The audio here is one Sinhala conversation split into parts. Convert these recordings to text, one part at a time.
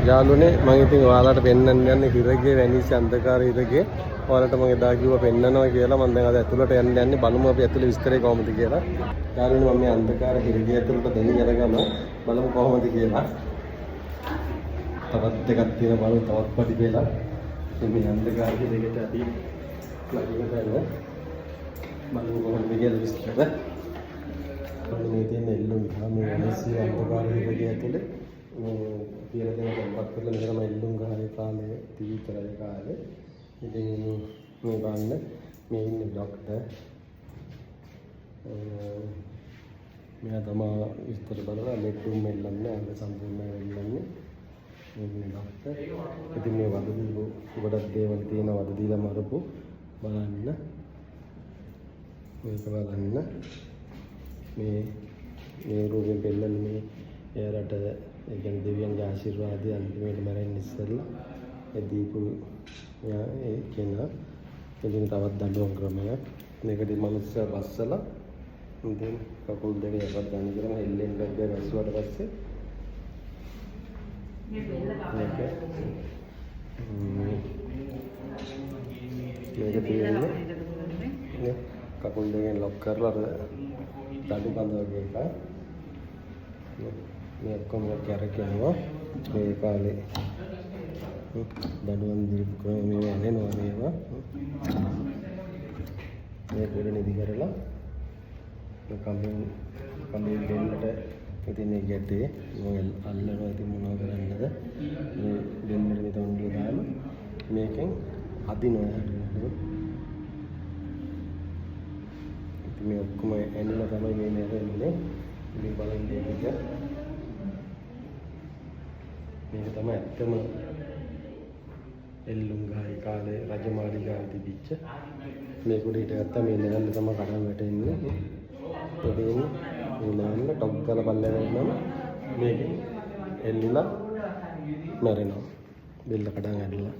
යාළුවනේ මම ඉතින් ඔයාලට පෙන්වන්න යන්නේ හිරගේ වැනිස් අන්ධකාර හිරගේ. ඔයාලට මම එදා කිව්වා පෙන්වනවා කියලා. මම දැන් අද ඇතුළට යන්නේ බලමු අපි ඇතුළේ විස්තරේ කොහොමද කියලා. යාළුවනේ මම මේ අන්ධකාර හිරගේ ඇතුළට දෙන්නේ අරගම බලමු කොහොමද කියලා. තවත් එකක් තියෙන බලමු තවත් පටි කියලා. මේ අන්ධකාර හිරගෙට අපි ලගින කරලා බලමු කොහොමද කියලා විස්තරය. මේ තියෙන එල්ලුම් මේ වැනිස් අන්ධකාර හිරගේ ඇතුළේ කියලා දෙන කොම්පත් කරලා මෙතන මම එල්ලුම් ගහේ කාලේ තීතරය කාලේ ඉතින් මේ ගන්න මේ ඉන්නේ ડોක්ටර් මෙයා තමයි විස්තර බලලා ලෙඩුම් එල්ලන්නේ අංග සම්පූර්ණ එල්ලන්නේ මේ ડોක්ටර් ඉතින් මේ වද දීපු ගොඩක් දේවල් තියෙන වද දීලා මරපු බලන්න මේක බලන්න මේ රෝගෙන් පෙන්නන්නේ මේ එයාට ඒ කියන්නේ දෙවියන්ගේ ආශිර්වාදය අන්තිමට මැරෙන්න ඉස්සෙල්ලා ඒ දීපු ඒ කෙනා ඉතින් තවත් දඬුවම් ක්‍රමයක් මේකදී මනුස්සයා බස්සලා ඉතින් කකුල් දෙක යකට ගන්න කියලා එල්ලෙන් බැග්ග වැස්සුවට පස්සේ මේක තියෙන්නේ කකුල් දෙකෙන් ලොක් කරලා දඩු බඳ වගේ එකක් මේ ඔක්කොම කරකිනවා මේ කාලේ දඩුවම් දීපු ක්‍රම මේවා එනවා මේවා මේ පොඩ නිදි කරලා කම්බෙන් දෙන්නට ඉතින් මේ ගැටේ මොල් අල්ලනවා ඉතින් මොනවද කරන්නද මේ දෙන්නට මෙතන උඩ දාලා මේකෙන් අදිනවා ඉතින් මේ ඔක්කොම ඇනිලා තමයි මේ නේරෙන්නේ ඉතින් බලන්න මේක මේක තමයි ඇත්තම එල්ලුම් ගහේ කාලේ රජමාලිගාවේ තිබිච්ච මේ කුඩ හිටගත්තා මේ නෙරන්න තමයි කඩන් වැටෙන්නේ එතෙන් මේ නෙරන්න ටොක් ගාලා පල්ලෙන් යනනම් මේකෙන් එල්ලිලා මැරෙනවා බෙල්ල කඩන් ඇදලා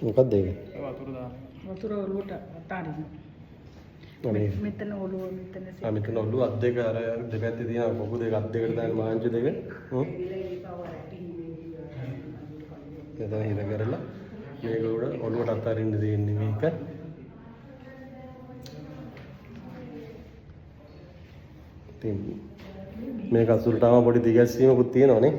මොකක්ද ඒක වතුර දාන වතුර ඔලුවට අතාරින්න මෙතන ඔලුව මෙතන ඔලුව අත් දෙක අර දෙපැත්තේ තියෙන පොකු දෙක අත් දෙකට දාන මාංශ දෙක මෙතන හිර කරලා මේක උඩ ඔලුවට අතාරින්න දෙන්නේ මේක ඉතින් මේක අසුරටම පොඩි දිගැස්සීමකුත් තියෙනවනේ